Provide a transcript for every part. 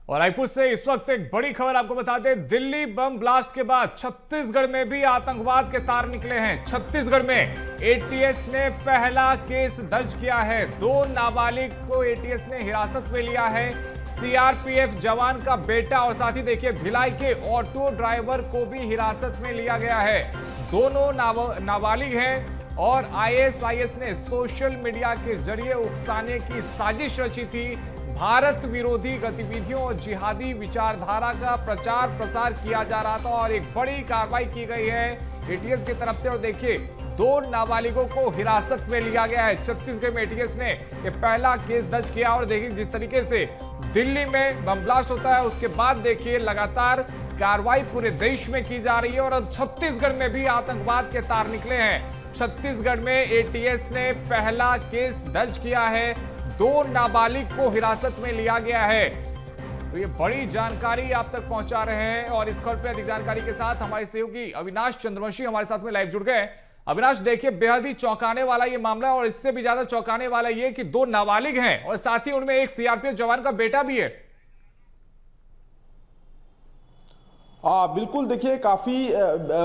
और रायपुर से इस वक्त एक बड़ी खबर आपको बता दें। दिल्ली बम ब्लास्ट के बाद छत्तीसगढ़ में भी आतंकवाद के तार निकले हैं। छत्तीसगढ़ में एटीएस ने पहला केस दर्ज किया है। 2 नाबालिग को एटीएस ने हिरासत में लिया है। सीआरपीएफ जवान का बेटा और साथ ही देखिए भिलाई के ऑटो ड्राइवर को भी हिरासत में लिया गया है। दोनों नाबालिग हैं और आईएसआईएस ने सोशल मीडिया के जरिए उकसाने की साजिश रची थी। भारत विरोधी गतिविधियों और जिहादी विचारधारा का प्रचार प्रसार किया जा रहा था और एक बड़ी कार्रवाई की गई है एटीएस की तरफ से। और देखिए 2 नाबालिगों को हिरासत में लिया गया है। छत्तीसगढ़ में एटीएस ने ये पहला केस दर्ज किया और देखिए जिस तरीके से दिल्ली में बम ब्लास्ट होता है उसके बाद देखिए लगातार कार्रवाई पूरे देश में की जा रही है और अब छत्तीसगढ़ में भी आतंकवाद के तार निकले हैं। छत्तीसगढ़ में एटीएस ने पहला केस दर्ज किया है। 2 नाबालिग को हिरासत में लिया गया है। तो ये बड़ी जानकारी आप तक पहुंचा रहे हैं और इस खबर पर अधिक जानकारी के साथ हमारे सहयोगी अविनाश चंद्रवंशी हमारे साथ में लाइव जुड़ गए। अविनाश, देखिए बेहद ही चौंकाने वाला ये मामला और इससे भी ज्यादा चौंकाने वाला ये कि 2 नाबालिग हैं और साथ ही उनमें एक सीआरपीएफ जवान का बेटा भी है। बिल्कुल, देखिए काफी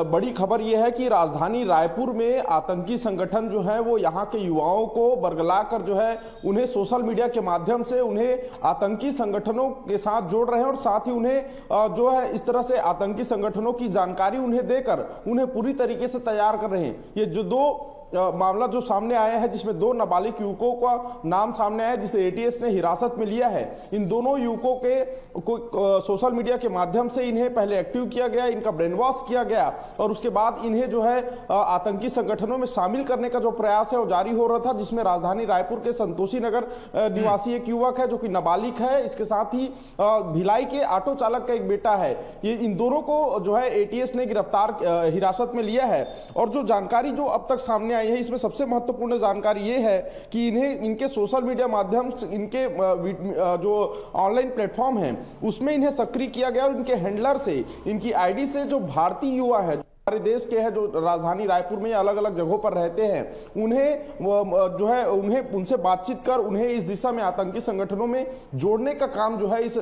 बड़ी खबर यह है कि राजधानी रायपुर में आतंकी संगठन जो है वो यहाँ के युवाओं को बरगलाकर जो है उन्हें सोशल मीडिया के माध्यम से उन्हें आतंकी संगठनों के साथ जोड़ रहे हैं और साथ ही उन्हें जो है इस तरह से आतंकी संगठनों की जानकारी उन्हें देकर उन्हें पूरी तरीके से तैयार कर रहे हैं। ये जो 2 मामला जो सामने आया है जिसमें 2 नाबालिग युवकों का नाम सामने आया जिसे एटीएस ने हिरासत में लिया है। इन दोनों युवकों के सोशल मीडिया के माध्यम से इन्हें पहले एक्टिव किया गया, इनका ब्रेन वॉश किया गया और उसके बाद इन्हें जो है आतंकी संगठनों में शामिल करने का जो प्रयास है वो जारी हो रहा था, जिसमें राजधानी रायपुर के संतोषी नगर निवासी एक युवक है जो कि नाबालिग है। इसके साथ ही भिलाई के ऑटो चालक का एक बेटा है। ये इन दोनों को जो है एटीएस ने गिरफ्तार हिरासत में लिया है। और जो जानकारी जो अब तक सामने है इसमें सबसे महत्वपूर्ण जानकारी यह है कि इन्हें इनके सोशल मीडिया माध्यम से इनके जो ऑनलाइन प्लेटफॉर्म है उसमें इन्हें सक्रिय किया गया और इनके हैंडलर से इनकी आईडी से जो भारतीय युवा है हमारे देश के हैं जो राजधानी रायपुर में अलग अलग जगहों पर रहते हैं उन्हें जो है उनसे बातचीत कर उन्हें इस दिशा में आतंकी संगठनों में जोड़ने का काम जो है इस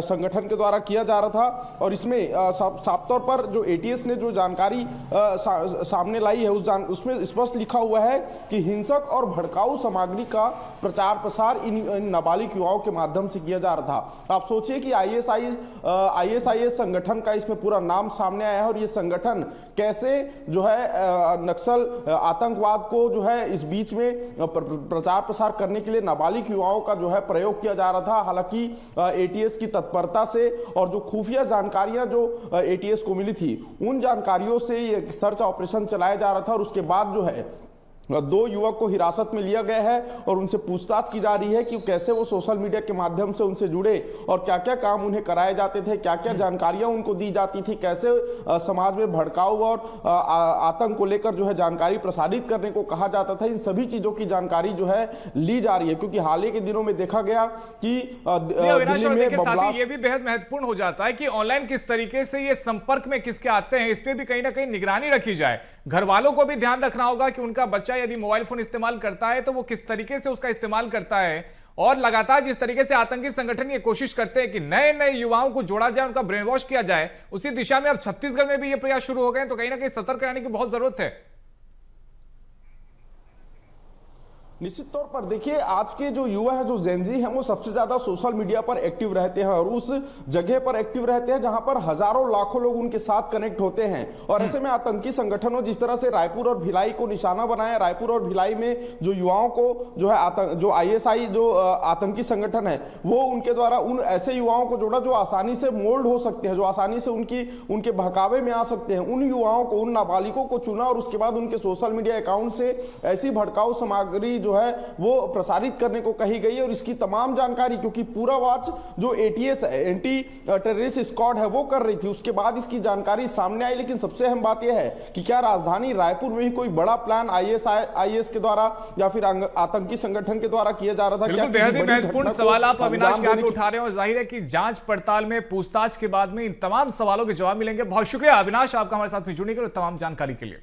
संगठन के द्वारा किया जा रहा था। और इसमें साफ तौर पर जो एटीएस ने जो जानकारी सामने लाई है उसमें स्पष्ट लिखा हुआ है कि हिंसक और भड़काऊ सामग्री का प्रचार प्रसार इन नाबालिग युवाओं के माध्यम से किया जा रहा था। आप सोचिए कि आईएसआईएस संगठन का इसमें पूरा नाम सामने आया है और ये संगठन कैसे जो है नक्सल आतंकवाद को जो है इस बीच में प्रचार प्रसार करने के लिए नाबालिग युवाओं का जो है प्रयोग किया जा रहा था। हालांकि एटीएस की तत्परता से और जो खुफिया जानकारियां जो एटीएस को मिली थी उन जानकारियों से ये सर्च ऑपरेशन चलाया जा रहा था और उसके बाद जो है 2 युवक को हिरासत में लिया गया है और उनसे पूछताछ की जा रही है कि कैसे वो सोशल मीडिया के माध्यम से उनसे जुड़े और क्या क्या काम उन्हें कराए जाते थे, क्या क्या जानकारियां उनको दी जाती थी, कैसे समाज में भड़काऊ और आतंक को लेकर जो है जानकारी प्रसारित करने को कहा जाता था। इन सभी चीजों की जानकारी जो है ली जा रही है क्योंकि हाल ही के दिनों में देखा गया कि दिल्ली में साथ ही ये भी बेहद महत्वपूर्ण हो जाता है कि ऑनलाइन किस तरीके से ये संपर्क में किसके आते हैं, इस पर भी कहीं ना कहीं निगरानी रखी जाए। घर वालों को भी ध्यान रखना होगा कि उनका बच्चा यदि मोबाइल फोन इस्तेमाल करता है तो वो किस तरीके से उसका इस्तेमाल करता है। और लगातार जिस तरीके से आतंकी संगठन ये कोशिश करते हैं कि नए नए युवाओं को जोड़ा जाए, उनका ब्रेन वॉश किया जाए, उसी दिशा में अब छत्तीसगढ़ में भी ये प्रयास शुरू हो गए, तो कहीं ना कहीं सतर्क रहने की बहुत जरूरत है। निश्चित तौर पर देखिए आज के जो युवा है जो जेनजी हैं वो सबसे ज्यादा सोशल मीडिया पर एक्टिव रहते हैं और उस जगह पर एक्टिव रहते हैं जहां पर हजारों लाखों लोग उनके साथ कनेक्ट होते हैं। और ऐसे में आतंकी संगठनों जिस तरह से रायपुर और भिलाई को निशाना बनाया, रायपुर और भिलाई में जो युवाओं को जो है जो आईएसआई जो आतंकी संगठन है वो उनके द्वारा उन ऐसे युवाओं को जोड़ा जो आसानी से मोल्ड हो सकते हैं, जो आसानी से उनके बहकावे में आ सकते हैं। उन युवाओं को, उन नाबालिगों को चुना और उसके बाद उनके सोशल मीडिया अकाउंट से ऐसी भड़काऊ सामग्री जो है वो प्रसारित करने को कही गई है। और इसकी तमाम जानकारी क्योंकि पूरा वॉच जो एटीएस एंटी टेररिस्ट स्क्वाड है वो कर रही थी, उसके बाद इसकी जानकारी सामने आई। लेकिन सबसे अहम बात यह है कि क्या राजधानी रायपुर में ही कोई बड़ा प्लान आईएस के द्वारा या फिर आतंकी संगठन के द्वारा किया जा रहा था? क्या बेहद ही महत्वपूर्ण सवाल आप अविनाश यहाँ पे उठा रहे हैं और जाहिर है कि जांच पड़ताल में पूछताछ के बाद में इन तमाम सवालों के जवाब मिलेंगे। बहुत शुक्रिया अविनाश आपका हमारे साथ में जुड़ने के लिए, तमाम जानकारी के लिए।